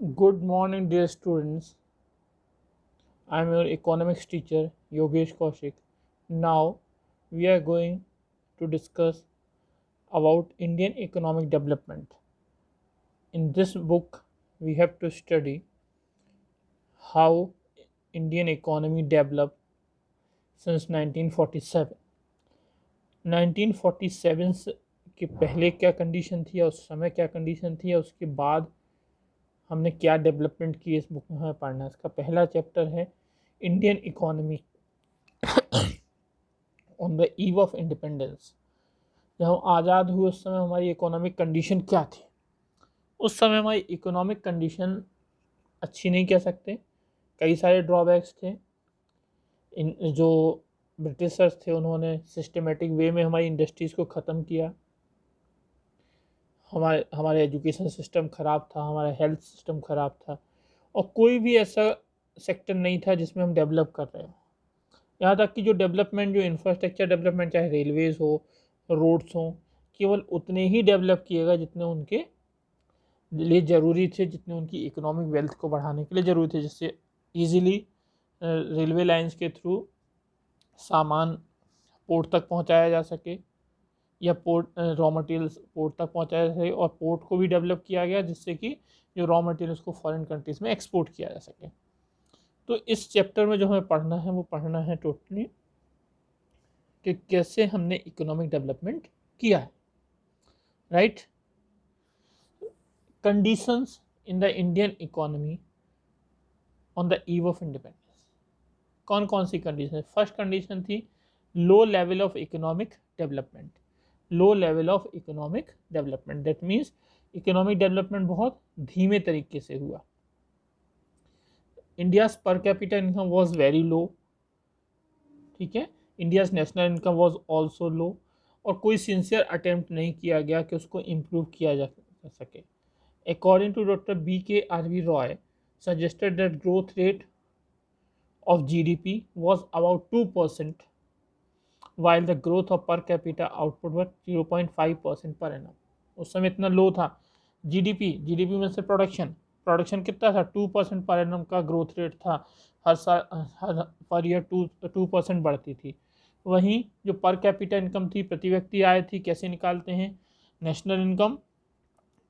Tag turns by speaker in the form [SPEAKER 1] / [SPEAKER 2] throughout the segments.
[SPEAKER 1] Good morning, dear students. I am your economics teacher, Yogesh Kaushik. Now, we are going to discuss about Indian economic development. In this book, we have to study how Indian economy developed since 1947. 1947 के पहले क्या condition थी या उस समय क्या condition थी या उसके बाद हमने क्या डेवलपमेंट की इस बुक में हमें पढ़ना है। इसका पहला चैप्टर है Indian economy on the eve of independence. जब हम आज़ाद हुए उस समय हमारी इकोनॉमिक कंडीशन क्या थी। उस समय हमारी इकोनॉमिक कंडीशन अच्छी नहीं कह सकते, कई सारे ड्रॉबैक्स थे। इन जो ब्रिटिशर्स थे उन्होंने सिस्टमेटिक वे में हमारी इंडस्ट्रीज़ को ख़त्म किया। हमारे एजुकेशन सिस्टम ख़राब था, हमारा हेल्थ सिस्टम ख़राब था और कोई भी ऐसा सेक्टर नहीं था जिसमें हम डेवलप कर रहे हो। यहाँ तक कि जो डेवलपमेंट, जो इंफ्रास्ट्रक्चर डेवलपमेंट, चाहे रेलवेज़ हो, रोड्स हों, केवल उतने ही डेवलप किएगा जितने उनके लिए ज़रूरी थे, जितने उनकी इकोनॉमिक वेल्थ को बढ़ाने के लिए ज़रूरी थे। जिससे ईज़िली रेलवे लाइंस के थ्रू सामान पोर्ट तक पहुंचाया जा सके या पोर्ट रॉ मटेरियल्स पोर्ट तक पहुंचाया जा सके और पोर्ट को भी डेवलप किया गया जिससे कि जो रॉ मटेरियल्स को फॉरेन कंट्रीज़ में एक्सपोर्ट किया जा सके। तो इस चैप्टर में जो हमें पढ़ना है वो पढ़ना है टोटली कि कैसे हमने इकोनॉमिक डेवलपमेंट किया है। Right, conditions in the Indian economy on the eve of independence. कौन कौन सी कंडीशन है? फर्स्ट कंडीशन थी low level of economic development. Low level of economic development that means economic development बहुत धीमे तरीके से हुआ। India's per capita income was very low. ठीक है, India's national income was also low और कोई सिंसियर अटेम्प्ट नहीं किया गया कि उसको इम्प्रूव किया जा सके। According to doctor B.K.R.V. Roy suggested that growth rate of GDP was about 2%, while the growth of per capita output was 0.5% per annum. उस समय इतना लो था। जीडीपी में से प्रोडक्शन कितना था? 2% पर एनम का ग्रोथ रेट था। हर साल हर पर ईयर 2% बढ़ती थी। वहीं जो पर कैपिटा इनकम थी, प्रति व्यक्ति आय थी, कैसे निकालते हैं? National income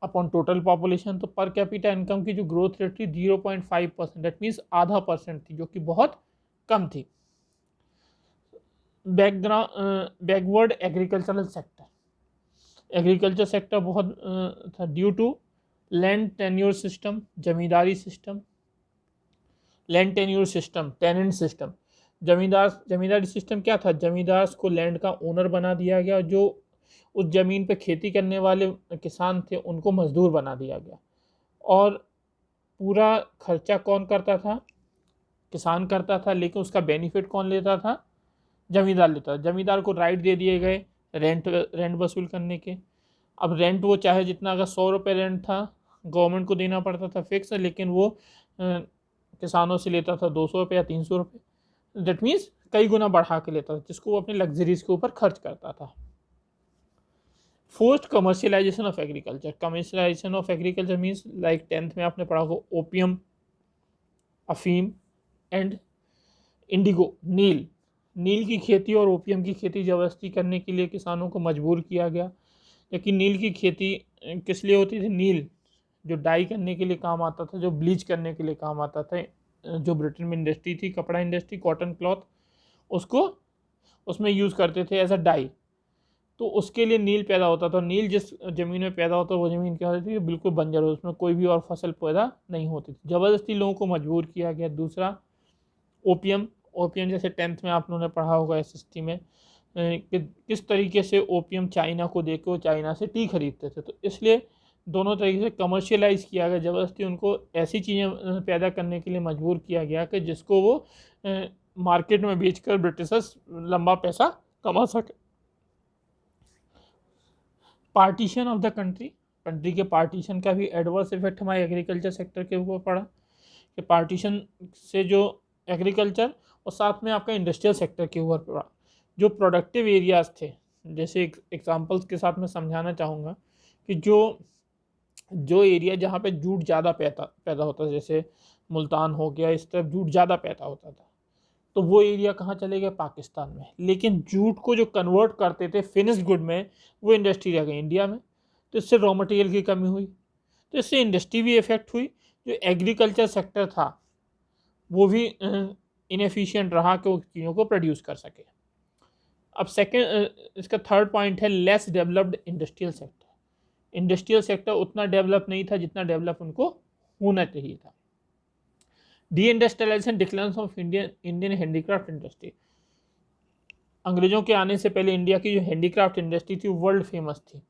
[SPEAKER 1] upon total population. तो पर कैपिटा इनकम की जो ग्रोथ रेट थी 0.5%, दैट मीन्स आधा % थी, जो कि बहुत कम थी। Backward agricultural sector, agriculture sector बहुत था due to land tenure system, zamindari system, land tenure system, tenant system. Zamindari system क्या था? जमींदार को लैंड का ओनर बना दिया गया, जो उस ज़मीन पे खेती करने वाले किसान थे उनको मजदूर बना दिया गया और पूरा खर्चा कौन करता था? किसान करता था, लेकिन उसका बेनिफिट कौन लेता था? जमींदार लेता था। जमींदार को राइट दे दिए गए रेंट वसूल करने के। अब रेंट वो चाहे जितना, अगर 100 रुपये रेंट था गवर्नमेंट को देना पड़ता था फिक्स, लेकिन वो किसानों से लेता था 200 रुपये या 300 रुपये। दैट मीन्स कई गुना बढ़ा के लेता था, जिसको वो अपने लग्जरीज के ऊपर खर्च करता था। Forced commercialisation of agriculture. Commercialisation of agriculture means like 10th में आपने पढ़ा हो ओपियम, अफीम एंड इंडिगो, नील की खेती और ओपियम की खेती ज़बरदस्ती करने के लिए किसानों को मजबूर किया गया। लेकिन नील की खेती किस लिए होती थी? नील जो डाई करने के लिए काम आता था, जो ब्लीच करने के लिए काम आता था। जो ब्रिटेन में इंडस्ट्री थी, कपड़ा इंडस्ट्री, कॉटन क्लॉथ, उसको उसमें यूज़ करते थे एज अ डाई। तो उसके लिए नील पैदा होता था। नील जिस ज़मीन में पैदा होता वो ज़मीन क्या होती थी? बिल्कुल बंजर, उसमें कोई भी और फसल पैदा नहीं होती थी। ज़बरदस्ती लोगों को मजबूर किया गया। दूसरा ओपियम जैसे 10th में आप लोगों ने पढ़ा होगा SST में कि किस तरीके से ओपियम चाइना को देके वो चाइना से टी खरीदते थे। तो इसलिए दोनों तरीके से कमर्शियलाइज़ किया गया, ज़बरदस्ती उनको ऐसी चीज़ें पैदा करने के लिए मजबूर किया गया कि जिसको वो मार्केट में बेचकर ब्रिटिशर्स लंबा पैसा कमा सके। पार्टीशन ऑफ द कंट्री के पार्टीशन का भी एडवर्स इफेक्ट हमारे एग्रीकल्चर सेक्टर के ऊपर पड़ा कि पार्टीशन से जो एग्रीकल्चर और साथ में आपका इंडस्ट्रियल सेक्टर के ऊपर पड़ा। जो प्रोडक्टिव एरियाज़ थे, जैसे एग्जांपल्स के साथ मैं समझाना चाहूँगा कि जो जो एरिया जहाँ पे जूट ज़्यादा पैदा होता था, जैसे मुल्तान हो गया, इस तरफ जूट ज़्यादा पैदा होता था, तो वो एरिया कहाँ चले गए, पाकिस्तान में। लेकिन जूट को जो कन्वर्ट करते थे फिनिश्ड गुड में, वो इंडस्ट्री रह गई इंडिया में। तो इससे रॉ मटेरियल की कमी हुई, तो इससे इंडस्ट्री भी इफेक्ट हुई। जो एग्रीकल्चर सेक्टर था वो भी इनएफिशिएंट रहा कि वो चीज़ों को प्रोड्यूस कर सके। अब सेकेंड, इसका थर्ड पॉइंट है less developed industrial sector. Industrial sector उतना डेवलप नहीं था जितना डेवलप उनको होना चाहिए था। Deindustrialisation, decline of Indian handicraft industry. अंग्रेजों के आने से पहले इंडिया की जो हैंडीक्राफ्ट इंडस्ट्री थी वर्ल्ड फेमस थी।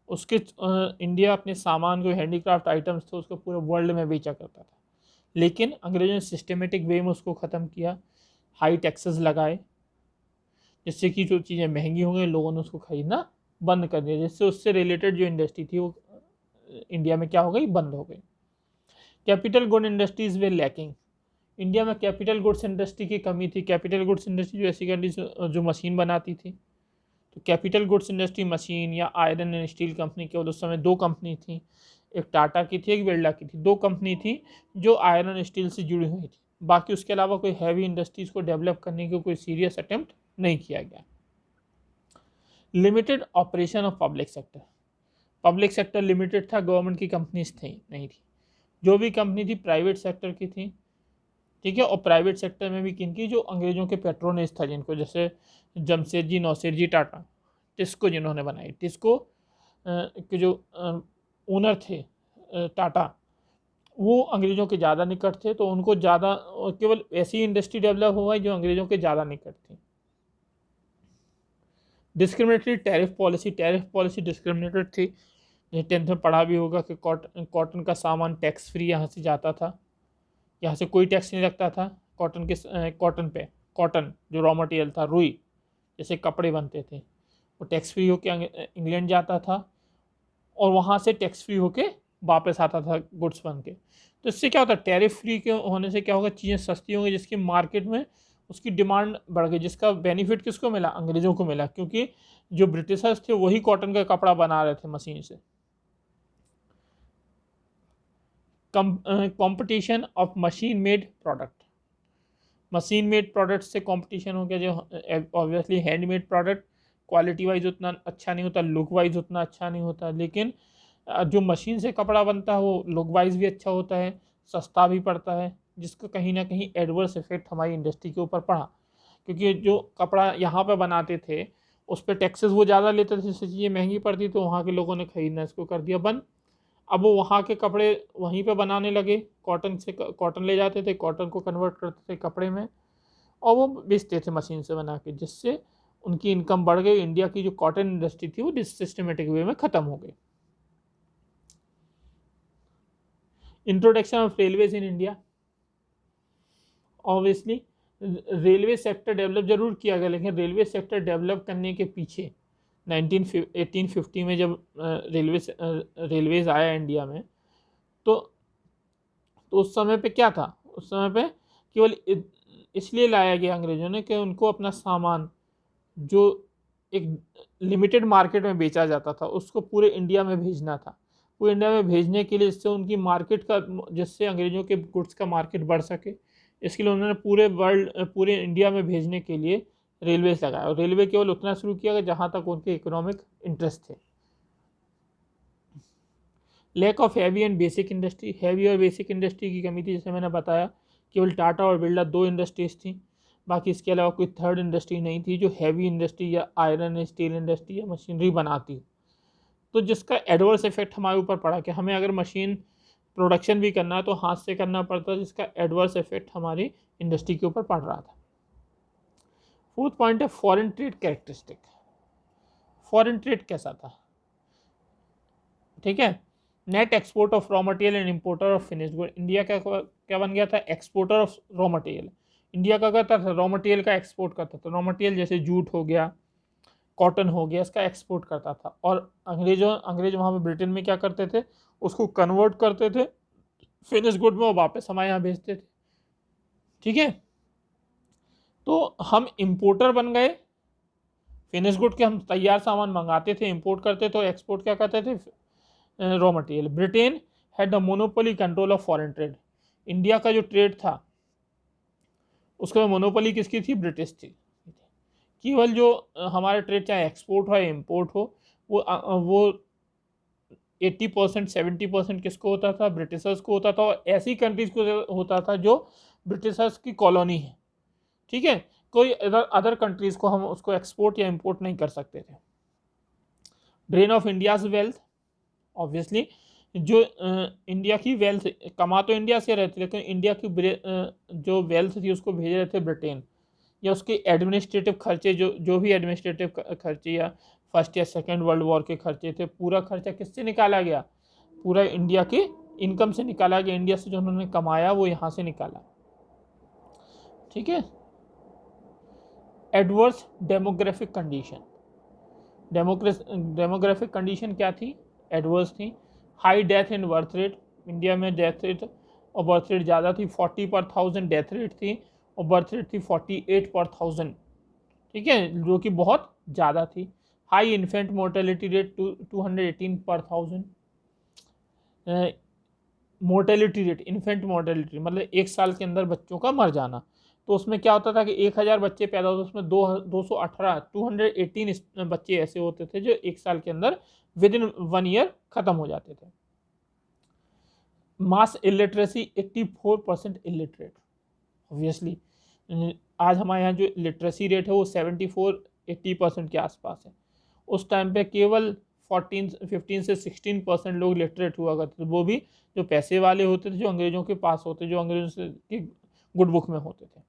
[SPEAKER 1] उसके इंडिया अपने सामान को, हैंडीक्राफ्ट आइटम्स थे, उसको पूरे वर्ल्ड में बेचा करता था। लेकिन अंग्रेजों ने सिस्टमेटिक वे में उसको ख़त्म किया, हाई टैक्सेस लगाए, जिससे कि जो चीज़ें महंगी हो गई, लोगों ने उसको खरीदना बंद कर दिया, जिससे उससे रिलेटेड जो इंडस्ट्री थी वो इंडिया में क्या हो गई, बंद हो गई। कैपिटल गुड इंडस्ट्रीज वे लैकिंग। इंडिया में कैपिटल गुड्स इंडस्ट्री की कमी थी। कैपिटल गुड्स इंडस्ट्री जो ऐसी कंट्री जो मशीन बनाती थी, तो कैपिटल गुड्स इंडस्ट्री मशीन या आयरन एंड स्टील कंपनी, केवल उस समय दो कंपनी थी, एक टाटा की थी, एक बिरला की थी। दो कंपनी थी जो आयरन स्टील से जुड़ी हुई थी। बाकी उसके अलावा कोई हैवी इंडस्ट्रीज़ को डेवलप करने की कोई सीरियस अटेम्प्ट नहीं किया गया। Limited operation of public sector. Public sector limited था, गवर्नमेंट की कंपनीज थी नहीं थी। जो भी कंपनी थी प्राइवेट सेक्टर की थी, ठीक है। और प्राइवेट सेक्टर में भी किनकी, जो अंग्रेजों के पेट्रोनेज था जिनको, जैसे जमशेदजी, नौसेरजी टाटा, टिस्को जिन्होंने बनाई, टिस्को के जो ओनर थे टाटा, वो अंग्रेजों के ज़्यादा निकट थे, तो उनको ज़्यादा, केवल ऐसी इंडस्ट्री डेवलप हुआ है जो अंग्रेजों के ज़्यादा निकट थी। Discriminatory tariff policy. Tariff policy discriminated थी। ये 10th में पढ़ा भी होगा कि कॉटन का सामान टैक्स फ्री यहाँ से जाता था, यहाँ से कोई टैक्स नहीं लगता था। कॉटन जो रॉ मटेरियल था, रुई जैसे कपड़े बनते थे, वो टैक्स फ्री होके इंग्लैंड जाता था और वहाँ से टैक्स फ्री होके वापस आता था गुड्स बन के। तो इससे क्या होता है, टैरिफ फ्री के होने से क्या होगा, चीज़ें सस्ती होंगी, जिसकी मार्केट में उसकी डिमांड बढ़ गई, जिसका बेनिफिट किसको मिला, अंग्रेज़ों को मिला, क्योंकि जो ब्रिटिशर्स थे वही कॉटन का कपड़ा बना रहे थे मशीन से। Competition of machine made product. Machine made product से कंपटीशन हो गया, जो obviously handmade product quality wise उतना अच्छा नहीं होता, लुक वाइज उतना अच्छा नहीं होता, लेकिन जो मशीन से कपड़ा बनता है वो लुक वाइज भी अच्छा होता है, सस्ता भी पड़ता है, जिसका कहीं ना कहीं एडवर्स इफेक्ट हमारी इंडस्ट्री के ऊपर पड़ा। क्योंकि जो कपड़ा यहाँ पर बनाते थे उस पर टैक्सेस वो ज़्यादा लेते थे, जिससे चीज़ें महंगी पड़ती, तो वहाँ के लोगों ने खरीदना इसको कर दिया बंद। अब वो वहाँ के कपड़े वहीं पे बनाने लगे, कॉटन ले जाते थे, कॉटन को कन्वर्ट करते थे कपड़े में और वो बेचते थे मशीन से बना के, जिससे उनकी इनकम बढ़ गई। इंडिया की जो कॉटन इंडस्ट्री थी वो सिस्टमेटिक वे में ख़त्म हो गई। Introduction of railways in India. Obviously railway sector develop जरूर किया गया, लेकिन रेलवे सेक्टर डेवलप करने के पीछे 1850 में जब रेलवेज आया इंडिया में, तो उस समय पे क्या था, उस समय पे केवल इसलिए लाया गया अंग्रेजों ने कि उनको अपना सामान जो एक लिमिटेड मार्केट में बेचा जाता था उसको पूरे इंडिया में भेजना था। पूरे इंडिया में भेजने के लिए, इससे उनकी मार्केट का, जिससे अंग्रेजों के गुड्स का मार्केट बढ़ सके, इसके लिए उन्होंने पूरे इंडिया में भेजने के लिए रेलवेज लगाया। और रेलवे केवल उतना शुरू किया कि जहाँ तक उनके इकोनॉमिक इंटरेस्ट थे। Lack of heavy and basic industry. Heavy और बेसिक इंडस्ट्री की कमी थी, जैसे मैंने बताया केवल टाटा और बिरला दो इंडस्ट्रीज थी, बाकी इसके अलावा कोई थर्ड इंडस्ट्री नहीं थी जो हैवी इंडस्ट्री या आयरन स्टील इंडस्ट्री या मशीनरी बनाती, तो जिसका एडवर्स इफेक्ट हमारे ऊपर पड़ा कि हमें अगर मशीन प्रोडक्शन भी करना है तो हाथ से करना पड़ता, जिसका एडवर्स इफेक्ट हमारी इंडस्ट्री के ऊपर पड़ रहा था। फोर्थ पॉइंट है foreign trade characteristic. Foreign trade कैसा था, ठीक है। Net export of raw material and importer of finished good. India क्या बन गया था, exporter of raw material. India का करता था, रॉ मटेरियल का एक्सपोर्ट करता था। रॉ मटेरियल जैसे जूट हो गया, कॉटन हो गया, इसका एक्सपोर्ट करता था। और अंग्रेज वहाँ पे ब्रिटेन में क्या करते थे, उसको कन्वर्ट करते थे फिनिश गुड में और वापस हमारे यहाँ भेजते थे, ठीक है। तो हम इंपोर्टर बन गए फिनिश गुड के। हम तैयार सामान मंगाते थे, इंपोर्ट करते थे, एक्सपोर्ट क्या करते थे, raw material. Britain had the monopoly control of foreign trade. India का जो ट्रेड था उसका मोनोपोली किसकी थी? ब्रिटिश थी। केवल जो हमारा ट्रेड चाहे एक्सपोर्ट हो या इम्पोर्ट हो वो 80% 70% किसको होता था? ब्रिटिशर्स को होता था, और ऐसी कंट्रीज को होता था जो ब्रिटिशर्स की कॉलोनी है। ठीक है, कोई अदर कंट्रीज को हम उसको एक्सपोर्ट या इंपोर्ट नहीं कर सकते थे। Drain of India's wealth, obviously जो इंडिया की वेल्थ कमा तो इंडिया से रहे थे, लेकिन इंडिया की जो वेल्थ थी उसको भेज रहे थे ब्रिटेन, या उसके एडमिनिस्ट्रेटिव खर्चे जो भी एडमिनिस्ट्रेटिव खर्चे या फर्स्ट या सेकेंड वर्ल्ड वॉर के खर्चे थे, पूरा खर्चा किससे निकाला गया? पूरा इंडिया के इनकम से निकाला गया। इंडिया से जो उन्होंने कमाया वो यहाँ से निकाला। ठीक है। Adverse demographic condition, demographic condition क्या थी? एडवर्स थी। High death in birth rate, India में डेथ रेट और बर्थ रेट ज़्यादा थी, 40 पर 1000 डेथ रेट थी और बर्थ रेट थी 48 पर 1000। ठीक है, जो कि बहुत ज़्यादा थी। हाई इन्फेंट मोर्टेलिटी रेट 218 पर 1000। मोर्टेलिटी रेट, इन्फेंट मोर्टेलिटी मतलब एक साल के अंदर बच्चों का मर जाना, तो उसमें क्या होता था कि 1000 बच्चे पैदा होते, उसमें 218 बच्चे ऐसे होते थे जो एक साल के अंदर विद इन 1 ईयर ख़त्म हो जाते थे। मास इलिटरेसी 84% इलिटरेट। ऑब्वियसली आज हमारे यहाँ जो लिटरेसी रेट है वो 74-80% के आसपास है। उस टाइम पे केवल 15 से 16% लोग लिटरेट हुआ करते थे, वो भी जो पैसे वाले होते थे, जो अंग्रेजों के पास होते, जो अंग्रेजों से की गुड बुक में होते थे।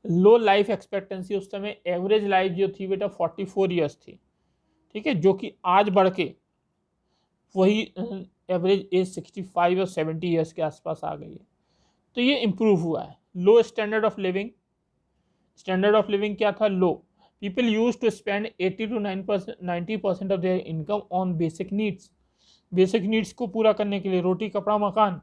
[SPEAKER 1] लो लाइफ एक्सपेक्टेंसी, उस समय एवरेज लाइफ जो थी बेटा 44 ईयर्स थी। ठीक है, जो कि आज बढ़ के वही एवरेज एज 65 और 70 ईयर्स के आसपास आ गई है। तो ये इम्प्रूव हुआ है। Low standard of living, standard of living क्या था? Low. People use to spend 80 to 90% of their income on basic needs. Basic needs को पूरा करने के लिए, रोटी कपड़ा मकान,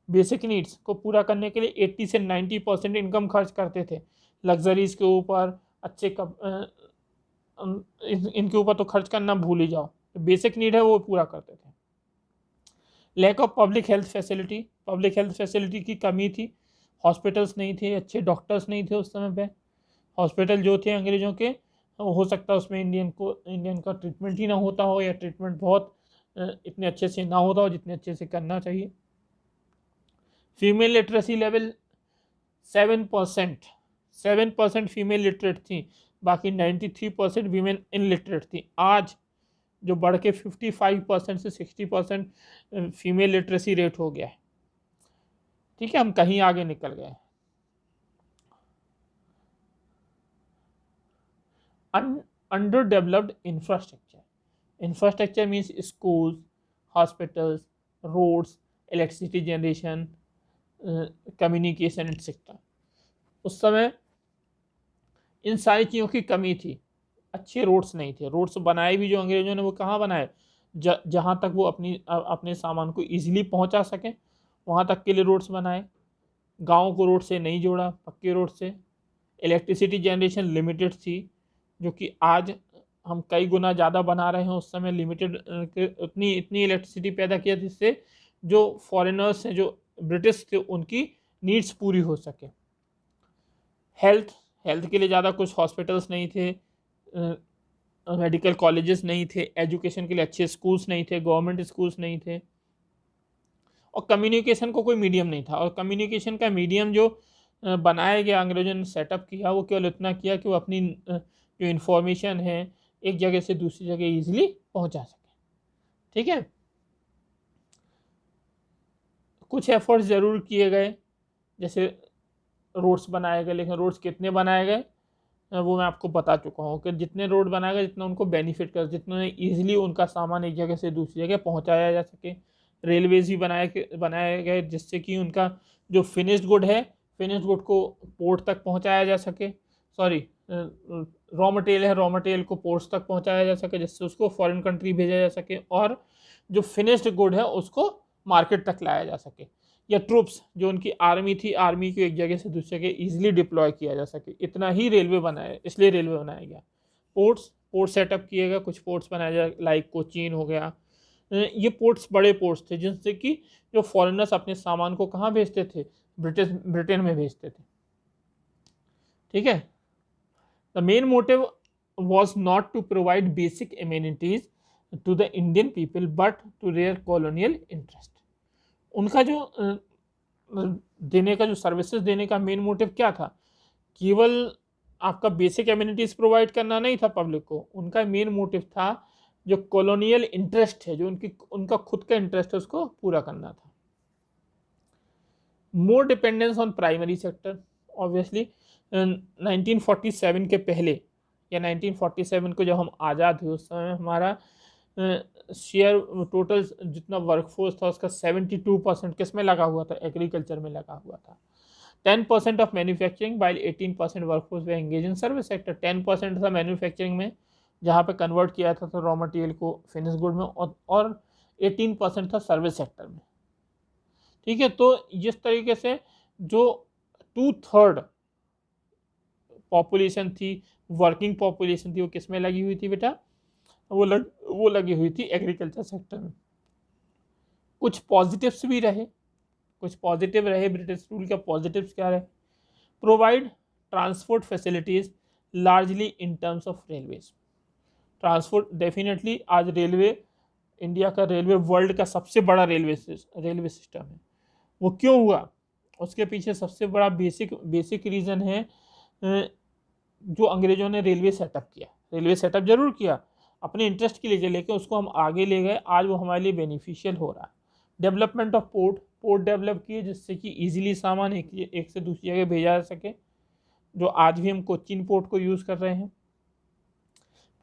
[SPEAKER 1] बेसिक नीड्स को पूरा करने के लिए 80 से 90% इनकम खर्च करते थे। लग्जरीज के ऊपर, अच्छे इनके ऊपर तो खर्च करना भूल ही जाओ, बेसिक नीड है वो पूरा करते थे। Lack of public health facility, public health facility की कमी थी। हॉस्पिटल्स नहीं थे, अच्छे डॉक्टर्स नहीं थे उस समय पे। हॉस्पिटल जो थे अंग्रेज़ों के, हो सकता है उसमें इंडियन का ट्रीटमेंट ही ना होता हो, या ट्रीटमेंट बहुत इतने अच्छे से ना होता हो जितने अच्छे से करना चाहिए। Female literacy level 7% female literate थी, बाकी 93% वीमेन इनलिटरेट थी। आज जो बढ़ के 55% से 60% फीमेल लिटरेसी रेट हो गया है। ठीक है, हम कहीं आगे निकल गए। Underdeveloped infrastructure, infrastructure means schools, hospitals, roads, electricity generation, communication etcetera. उस समय इन सारी चीज़ों की कमी थी। अच्छे रोड्स नहीं थे। रोड्स बनाए भी जो अंग्रेजों ने, वो कहाँ बनाए? जहाँ तक वो अपने सामान को ईजिली पहुँचा सकें वहाँ तक के लिए रोड्स बनाए। गाँव को रोड से नहीं जोड़ा, पक्के रोड से। इलेक्ट्रिसिटी जनरेशन लिमिटेड थी, जो कि आज हम कई गुना ज़्यादा बना रहे हैं। उस समय लिमिटेड इतनी इलेक्ट्रिसिटी पैदा किया जिससे जो फॉरेनर्स हैं, जो ब्रिटिश थे, उनकी नीड्स पूरी हो सके। हेल्थ के लिए ज़्यादा कुछ हॉस्पिटल्स नहीं थे, मेडिकल कॉलेजेस नहीं थे, एजुकेशन के लिए अच्छे स्कूल्स नहीं थे, गवर्नमेंट स्कूल्स नहीं थे, और कम्युनिकेशन को कोई मीडियम नहीं था। और कम्युनिकेशन का मीडियम जो बनाया गया, अंग्रेजों ने सेटअप किया, वो केवल इतना किया कि वो अपनी जो इन्फॉर्मेशन है एक जगह से दूसरी जगह ईजिली पहुंचा सके। ठीक है, कुछ एफर्ट्स ज़रूर किए गए, जैसे रोड्स बनाए गए, लेकिन रोड्स कितने बनाए गए वो मैं आपको बता चुका हूँ कि जितने रोड बनाए गए जितना उनको बेनिफिट कर, जितना ईजिली उनका सामान एक जगह से दूसरी जगह पहुँचाया जा सके। रेलवेज भी बनाए गए जिससे कि उनका जो फिनिश्ड गुड है, फिनिश्ड गुड को पोर्ट तक पहुँचाया जा सके। सॉरी, रॉ मटेरियल को पोर्ट्स तक पहुँचाया जा सके, जिससे उसको फॉरेन कंट्री भेजा जा सके, और जो फिनिश्ड गुड है उसको मार्केट तक लाया जा सके। या ट्रूप्स, जो उनकी आर्मी थी, आर्मी को एक जगह से दूसरी जगह ईजिली डिप्लॉय किया जा सके। इतना ही रेलवे बनाया, इसलिए रेलवे बनाया गया। पोर्ट सेटअप किए गए, कुछ पोर्ट्स बनाए जाए, लाइक कोचीन हो गया, ये पोर्ट्स बड़े पोर्ट्स थे जिनसे कि जो फॉरेनर्स अपने सामान को कहाँ भेजते थे, ब्रिटेन में भेजते थे। ठीक है, the main motive was not to provide basic amenities to the Indian people but to their colonial interest. उनका जो देने का, जो सर्विसेज देने का मेन मोटिव क्या था, केवल आपका बेसिक एम्यूनिटीज प्रोवाइड करना नहीं था पब्लिक को, उनका मेन मोटिव था जो कॉलोनियल इंटरेस्ट है, जो उनका खुद का इंटरेस्ट है, उसको पूरा करना था। More dependence on primary sector, obviously 1947 के पहले या 1947 को जब हम आज़ाद हुए उस समय हमारा शेयर टोटल जितना वर्कफोर्स था उसका 72% किस में लगा हुआ था, एग्रीकल्चर में लगा हुआ था। 10% of manufacturing while 18% workforce way engage in service sector. 10% था मैन्युफैक्चरिंग में जहाँ पे कन्वर्ट किया था तो रॉ मटेरियल को फिनिश गुड में, और 18% था सर्विस सेक्टर में। ठीक है, तो जिस तरीके से जो 2/3 पॉपुलेशन थी, वर्किंग पॉपुलेशन थी, वो किस में लगी हुई थी बेटा, वो लगी हुई थी एग्रीकल्चर सेक्टर में। कुछ पॉजिटिव्स भी रहे, कुछ पॉजिटिव रहे, ब्रिटिश रूल का पॉजिटिव्स क्या रहे, provide transport facilities largely in terms of railways. Transport definitely आज रेलवे, इंडिया का रेलवे वर्ल्ड का सबसे बड़ा रेलवे सिस्टम है। वो क्यों हुआ, उसके पीछे सबसे बड़ा बेसिक रीज़न है जो अंग्रेजों ने रेलवे सेटअप किया। रेलवे सेटअप जरूर किया अपने इंटरेस्ट के लिए, लेकिन उसको हम आगे ले गए, आज वो हमारे लिए बेनिफिशियल हो रहा है। डेवलपमेंट ऑफ पोर्ट डेवलप किए जिससे कि इजीली सामान एक से दूसरी जगह भेजा जा सके, जो आज भी हम कोचीन पोर्ट को यूज़ कर रहे हैं।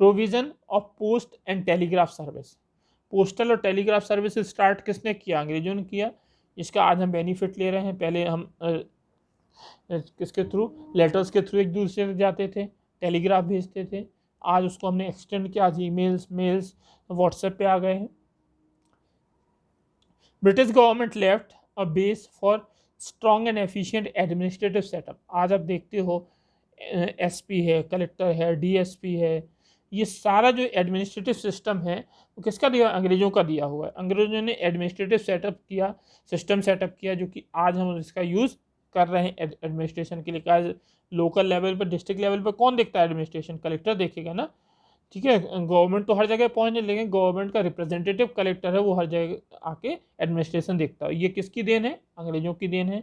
[SPEAKER 1] Provision of post and telegraph service, postal और टेलीग्राफ सर्विस स्टार्ट किसने किया, अंग्रेजों ने किया, जिसका आज हम बेनिफिट ले रहे हैं। पहले हम किसके थ्रू, लेटर्स के थ्रू एक दूसरे से जाते थे, टेलीग्राफ भेजते थे, आज उसको हमने एक्सटेंड किया, आज ईमेल्स, मेल्स, व्हाट्सएप पे आ गए हैं। British government left a base for strong and efficient administrative setup. आज आप देखते हो एसपी है, कलेक्टर है, डीएसपी है, ये सारा जो एडमिनिस्ट्रेटिव सिस्टम है वो किसका दिया, अंग्रेजों का दिया हुआ है। अंग्रेजों ने एडमिनिस्ट्रेटिव सेटअप किया, सिस्टम सेटअप किया, जो कि आज हम इसका यूज़ कर रहे हैं एडमिनिस्ट्रेशन के लिए। आज लोकल लेवल पर, डिस्ट्रिक्ट लेवल पर कौन देखता है एडमिनिस्ट्रेशन, कलेक्टर देखेगा ना। ठीक है, गवर्नमेंट तो हर जगह पहुंच नहीं, लेकिन गवर्नमेंट का रिप्रेजेंटेटिव कलेक्टर है, वो हर जगह आके एडमिनिस्ट्रेशन देखता है। ये किसकी देन है, अंग्रेजों की देन है।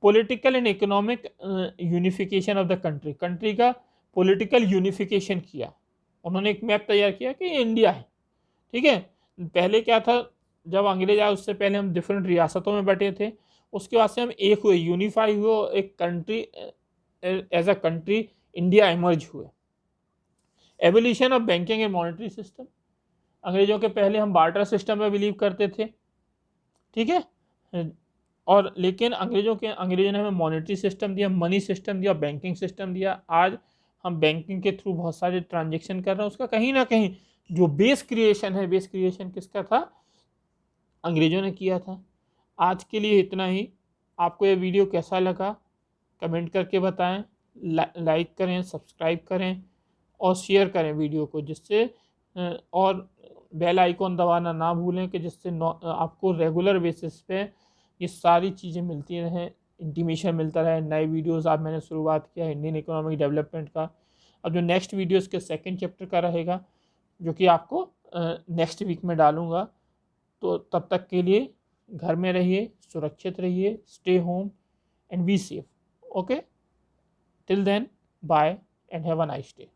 [SPEAKER 1] Political and economic unification of the country का पॉलिटिकल यूनिफिकेशन किया उन्होंने। एक मैप तैयार किया कि ये इंडिया है। ठीक है, पहले क्या था, जब अंग्रेज आए उससे पहले हम डिफरेंट रियासतों में बटे थे, उसके बाद से हम एक हुए, यूनिफाई हुए, एक country as a country India emerge हुए। Evolution of banking and monetary system, अंग्रेजों के पहले हम बार्टर सिस्टम में बिलीव करते थे। ठीक है, और लेकिन अंग्रेजों ने हमें मॉनेटरी सिस्टम दिया, मनी सिस्टम दिया, बैंकिंग सिस्टम दिया। आज हम बैंकिंग के थ्रू बहुत सारे ट्रांजेक्शन कर रहे हैं, उसका कहीं ना कहीं जो बेस क्रिएशन किसका था, अंग्रेजों ने किया था। आज के लिए इतना ही। आपको ये वीडियो कैसा लगा कमेंट करके बताएं, लाइक करें, सब्सक्राइब करें और शेयर करें वीडियो को, जिससे और बेल आइकॉन दबाना ना भूलें कि जिससे आपको रेगुलर बेसिस पे ये सारी चीज़ें मिलती रहें, इंटीमेशन मिलता रहे। नए वीडियोस आज मैंने शुरुआत किया इंडियन इकोनॉमिक डेवलपमेंट का। अब जो नेक्स्ट वीडियो इसके सेकंड चैप्टर का रहेगा, जो कि आपको नेक्स्ट वीक में डालूँगा। तो तब तक के लिए घर में रहिए, सुरक्षित रहिए, stay home and be safe. Okay, till then bye and have a nice day.